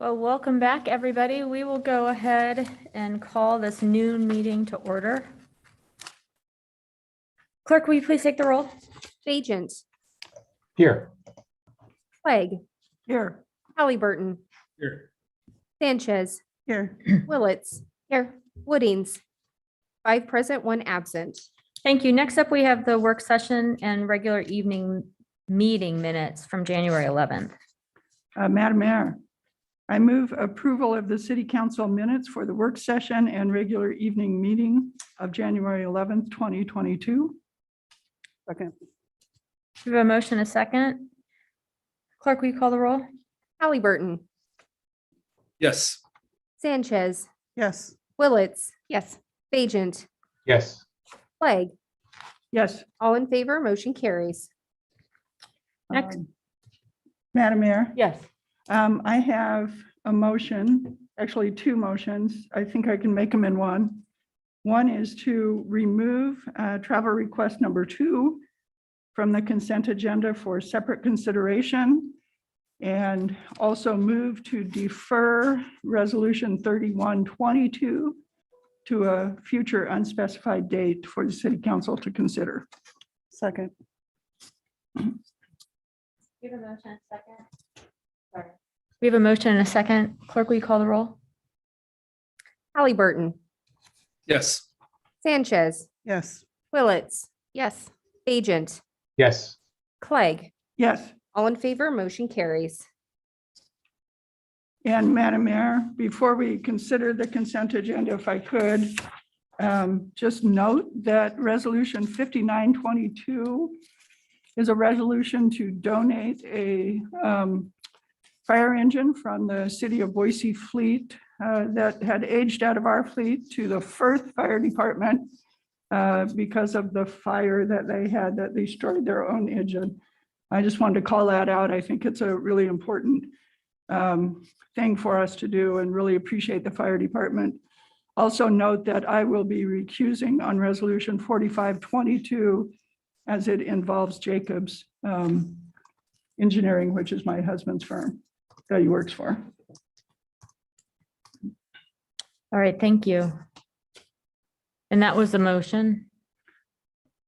Well, welcome back, everybody. We will go ahead and call this noon meeting to order. Clerk, will you please take the roll? Agent, Here. Clegg, Here. Halliburton, Here. Sanchez, Here. Willetts, here, Woodings. 5 present, 1 absent. Thank you. Next up, we have the work session and regular evening meeting minutes from January 11th. Madam Mayor, I move approval of the city council minutes for the work session and regular evening meeting of January 11th, 2022. Second. We have a motion, a second. Clerk, will you call the roll? Halliburton, Yes. Sanchez, Yes. Willetts. Yes. Agent, Yes. Clegg, Yes. all in favor, motion carries. Next. Madam Mayor, Yes. I have a motion, actually 2 motions. I think I can make them in one. One is to remove travel request number 2 from the consent agenda for separate consideration, and also move to defer resolution 3122 to a future unspecified date for the city council to consider. Second. We have a motion, a second. Sorry. We have a motion and a second. Clerk, will you call the roll? Halliburton, Yes. Sanchez, Yes. Willetts. Yes. Agent, Yes. Clegg, Yes. all in favor, motion carries. And Madam Mayor, before we consider the consent agenda, if I could, just note that resolution 5922 is a resolution to donate a fire engine from the city of Boise fleet that had aged out of our fleet to the Firth Fire Department because of the fire that they had that destroyed their own engine. I just wanted to call that out. I think it's a really important thing for us to do, and really appreciate the fire department. Also note that I will be recusing on resolution 4522 as it involves Jacobs Engineering, which is my husband's firm that he works for. All right, thank you. And that was the motion.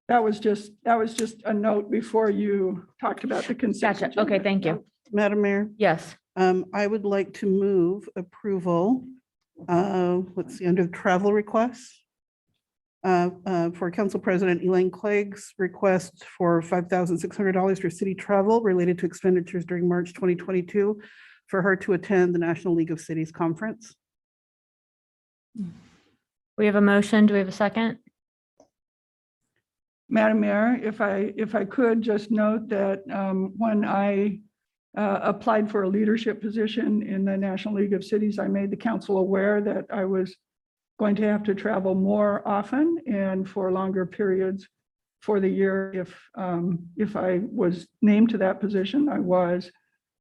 That was just a note before you talked about the consent. Gotcha. Okay, agenda. thank you. Madam Mayor, Yes. I would like to move approval, let's see, under travel requests for Council President Elaine Clegg's request for $5,600 for city travel related to expenditures during March 2022 for her to attend the National League of Cities Conference. We have a motion. Do we have a second? Madam Mayor, if I could just note that when I applied for a leadership position in the National League of Cities, I made the council aware that I was going to have to travel more often and for longer periods for the year. If I was named to that position, I was.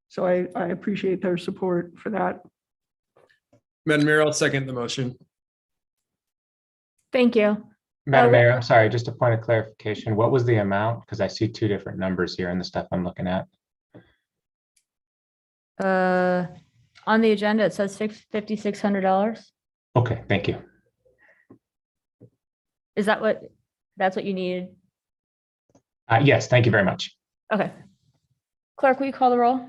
So I appreciate their support for that. Madam Mayor, I'll second the motion. Thank you. Madam Mayor, I'm sorry, just a point of clarification. What was the amount? Because I see 2 different numbers here in the stuff I'm looking at. On the agenda, it says $5,600. Okay, thank you. Is that that's what you needed? Yes, thank you very much. Okay. Clerk, will you call the roll?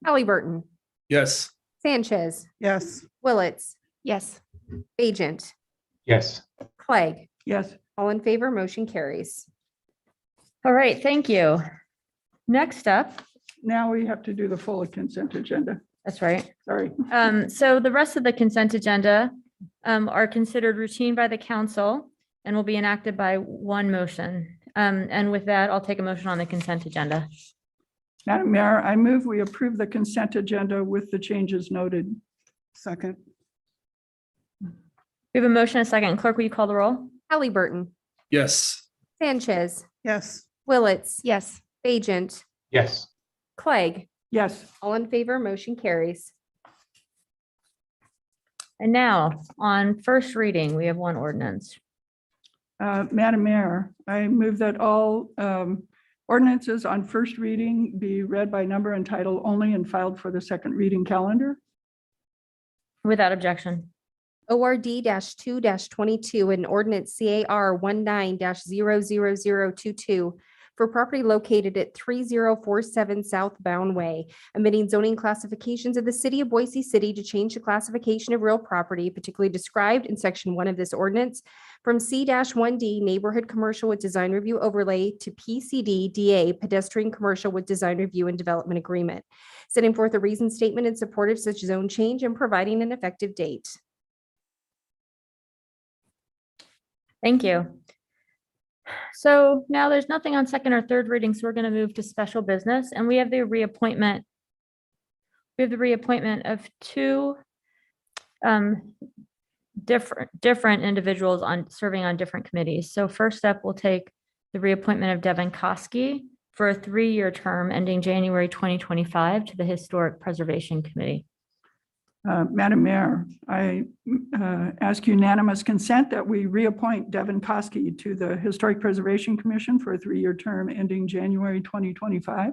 Halliburton, Yes. Sanchez, Yes. Willetts. Yes. Agent, Yes. Clegg, Yes. all in favor, motion carries. All right, thank you. Next up, Now we have to do the full consent agenda. that's right. Sorry. So the rest of the consent agenda are considered routine by the council and will be enacted by one motion. And with that, I'll take a motion on the consent agenda. Madam Mayor, I move we approve the consent agenda with the changes noted. Second. We have a motion, a second. Clerk, will you call the roll? Halliburton, Yes. Sanchez, Yes. Willetts. Yes. Agent, Yes. Clegg, Yes. all in favor, motion carries. And now, on first reading, we have one ordinance. Madam Mayor, I move that all ordinances on first reading be read by number and title only and filed for the second reading calendar. Without objection. ORD 2 and ordinance CAR 19-00022 for property located at 3047 Southbound Way, amending zoning classifications of the city of Boise City to change the classification of real property, particularly described in section 1 of this ordinance, from C-1D neighborhood commercial with design review overlay to PCD DA pedestrian commercial with design review and development agreement, setting forth a reasoned statement in support of such zone change and providing an effective date. Thank you. So now there's nothing on second or third reading, so we're going to move to special business, and we have the reappointment. We have the reappointment of two different individuals on serving on different committees. So first up, we'll take the reappointment of Devin Koski for a 3-year term ending January 2025 to the Historic Preservation Committee. Madam Mayor, I ask unanimous consent that we reappoint Devin Koski to the Historic Preservation Commission for a 3-year term ending January 2025.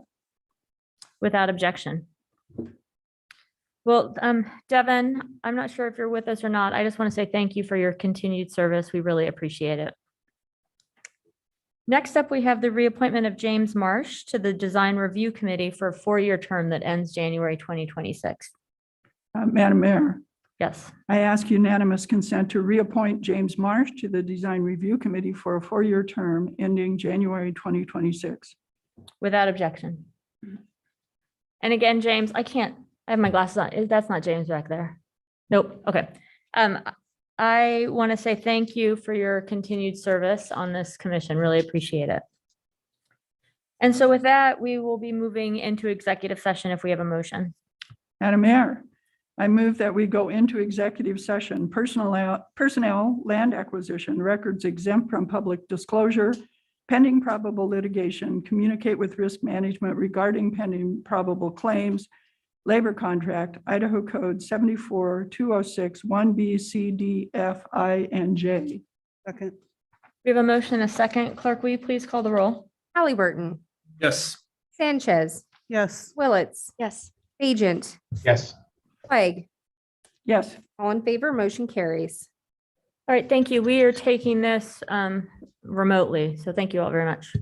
Without objection. Well, Devin, I'm not sure if you're with us or not. I just want to say thank you for your continued service. We really appreciate it. Next up, we have the reappointment of James Marsh to the Design Review Committee for a 4-year term that ends January 2026. Madam Mayor, Yes, I ask unanimous consent to reappoint James Marsh to the Design Review Committee for a 4-year term ending January 2026. without objection. And again, James, I have my glasses on. That's not James back there. Nope. Okay. I want to say thank you for your continued service on this commission. Really appreciate it. And so with that, we will be moving into executive session if we have a motion. Madam Mayor, I move that we go into executive session, personnel, land acquisition, records exempt from public disclosure, pending probable litigation, communicate with risk management regarding pending probable claims, labor contract, Idaho Code 74-206, 1B, C, D, F, I, and J. Second. We have a motion and a second. Clerk, will you please call the roll? Halliburton, Yes. Sanchez, Yes. Willetts, Yes. Agent, Yes. Clegg, Yes. all in favor, motion carries. All right, thank you. We are taking this remotely, so thank you all very much.